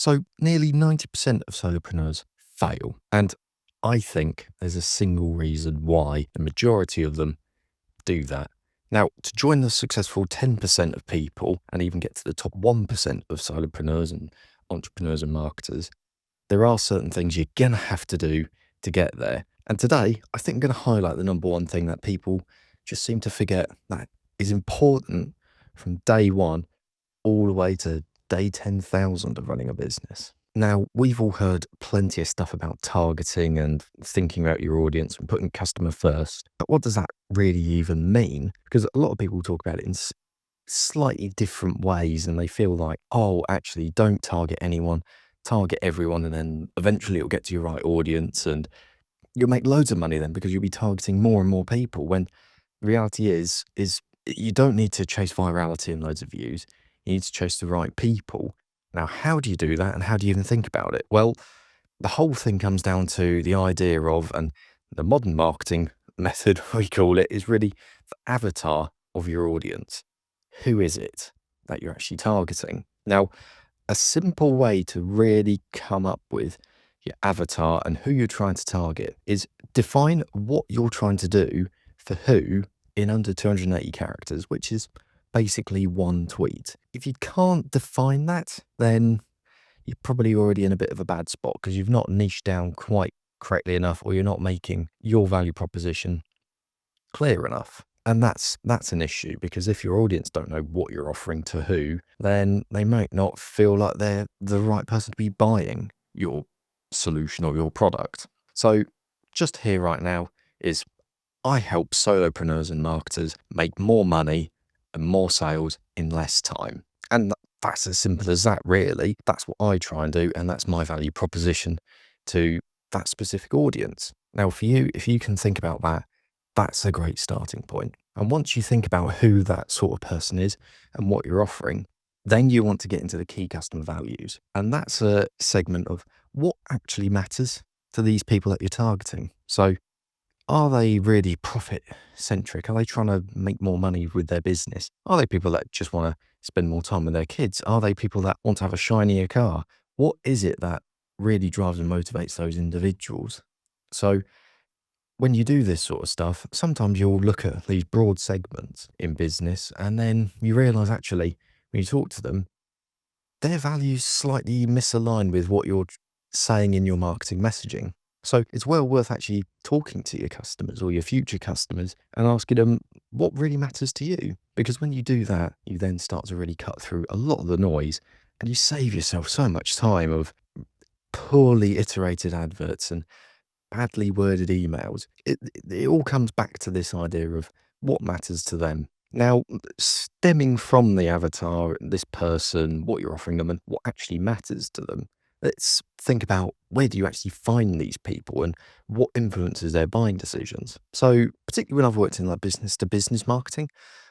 So nearly 90% of solopreneurs fail. And I think there's a single reason why the majority of them do that. Now, to join the successful 10% of people and even get to the top 1% of solopreneurs and entrepreneurs and marketers, there are certain things you're going to have to do to get there. And today, I think I'm going to highlight the number one thing that people just seem to forget that is important from day one all the way to day 10,000 of running a business. Now, we've all heard plenty of stuff about targeting and thinking about your audience and putting customer first. But what does that really even mean? Because a lot of people talk about it in slightly different ways and they feel like, oh, actually, don't target anyone, target everyone, and then eventually it'll get to your right audience and you'll make loads of money then because you'll be targeting more and more people. When the reality is you don't need to chase virality and loads of views. You need to chase the right people. Now, how do you do that and how do you even think about it? Well, the whole thing comes down to the idea of, and the modern marketing method, we call it, is really the avatar of your audience. Who is it that you're actually targeting? Now, a simple way to really come up with your avatar and who you're trying to target is define what you're trying to do for who in under 280 characters, which is basically one tweet. If you can't define that, then you're probably already in a bit of a bad spot because you've not niched down quite correctly enough, or you're not making your value proposition clear enough. And that's an issue, because if your audience don't know what you're offering to who, then they might not feel like they're the right person to be buying your solution or your product. So just here right now is I help solopreneurs and marketers make more money and more sales in less time. And that's as simple as that, really. That's what I try and do. And that's my value proposition to that specific audience. Now, for you, if you can think about that, that's a great starting point. And once you think about who that sort of person is and what you're offering, then you want to get into the key customer values. And that's a segment of what actually matters to these people that you're targeting. So are they really profit centric? Are they trying to make more money with their business? Are they people that just want to spend more time with their kids? Are they people that want to have a shinier car? What is it that really drives and motivates those individuals? So when you do this sort of stuff, sometimes you'll look at these broad segments in business and then you realize actually when you talk to them, their values slightly misalign with what you're saying in your marketing messaging. So it's well worth actually talking to your customers or your future customers and asking them what really matters to you. Because when you do that, you then start to really cut through a lot of the noise and you save yourself so much time of poorly iterated adverts and badly worded emails. It all comes back to this idea of what matters to them. Now, stemming from the avatar, this person, what you're offering them, and what actually matters to them, let's think about where do you actually find these people and what influences their buying decisions. So, particularly when I've worked in like business to business marketing,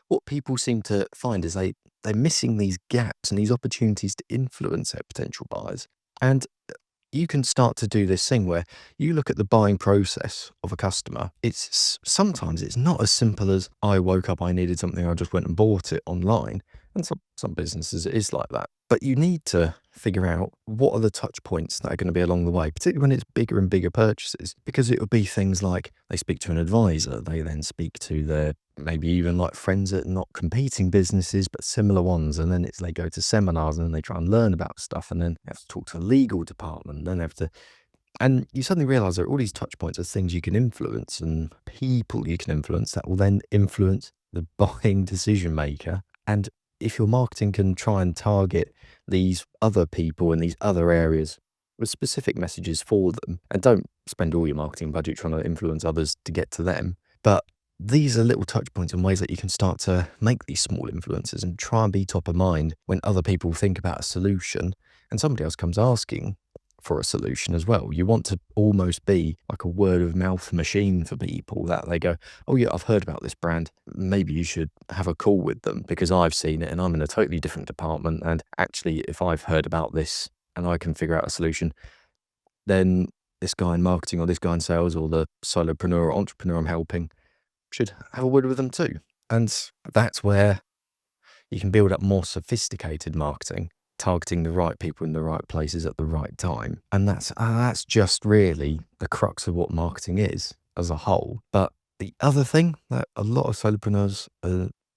what people seem to find is they're missing these gaps and these opportunities to influence their potential buyers. And you can start to do this thing where you look at the buying process of a customer. Sometimes it's not as simple as I woke up, I needed something, I just went and bought it online. And some businesses it is like that. But you need to figure out what are the touch points that are going to be along the way, particularly when it's bigger and bigger purchases, because it would be things like they speak to an advisor, they then speak to their maybe even like friends at not competing businesses, but similar ones. And then they go to seminars and then they try and learn about stuff. And then they have to talk to a legal department. Then they have to, and you suddenly realize that all these touch points are things you can influence and people you can influence that will then influence the buying decision maker. And if your marketing can try and target these other people in these other areas with specific messages for them, and don't spend all your marketing budget trying to influence others to get to them, but these are little touch points and ways that you can start to make these small influences and try and be top of mind when other people think about a solution and somebody else comes asking for a solution as well. You want to almost be like a word of mouth machine for people, that they go, oh yeah, I've heard about this brand. Maybe you should have a call with them because I've seen it and I'm in a totally different department. And actually, if I've heard about this and I can figure out a solution, then this guy in marketing or this guy in sales or the solopreneur or entrepreneur I'm helping should have a word with them too. And that's where you can build up more sophisticated marketing targeting the right people in the right places at the right time. And that's just really the crux of what marketing is as a whole. But the other thing that a lot of solopreneurs,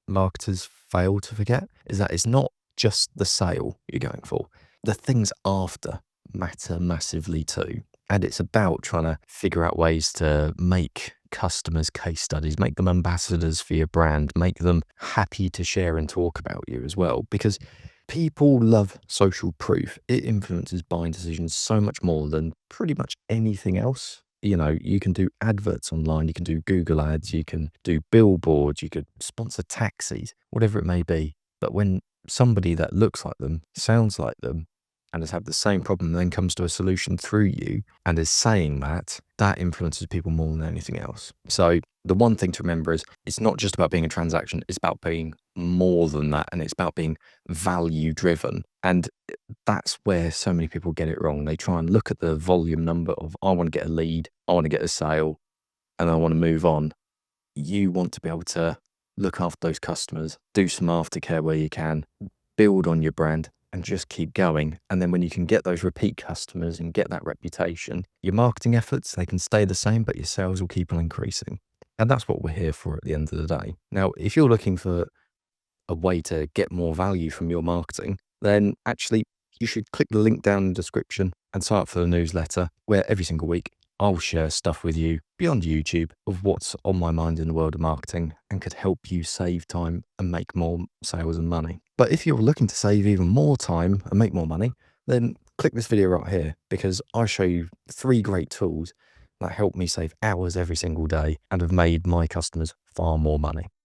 marketers fail to forget is that it's not just the sale you're going for. The things after matter massively too. And it's about trying to figure out ways to make customers case studies, make them ambassadors for your brand, make them happy to share and talk about you as well. Because people love social proof. It influences buying decisions so much more than pretty much anything else. You know, you can do adverts online, you can do Google ads, you can do billboards, you could sponsor taxis, whatever it may be. But when somebody that looks like them, sounds like them, and has had the same problem, then comes to a solution through you and is saying that, that influences people more than anything else. So the one thing to remember is it's not just about being a transaction, it's about being more than that, and it's about being value driven. And that's where so many people get it wrong. They try and look at the volume number of, I want to get a lead, I want to get a sale, and I want to move on. You want to be able to look after those customers, do some aftercare where you can, build on your brand, and just keep going. And then when you can get those repeat customers and get that reputation, your marketing efforts, they can stay the same, but your sales will keep on increasing. And that's what we're here for at the end of the day. Now, if you're looking for a way to get more value from your marketing, then actually you should click the link down in the description and sign up for the newsletter, where every single week I'll share stuff with you beyond YouTube of what's on my mind in the world of marketing and could help you save time and make more sales and money. But if you're looking to save even more time and make more money, then click this video right here, because I show you 3 great tools that help me save hours every single day and have made my customers far more money.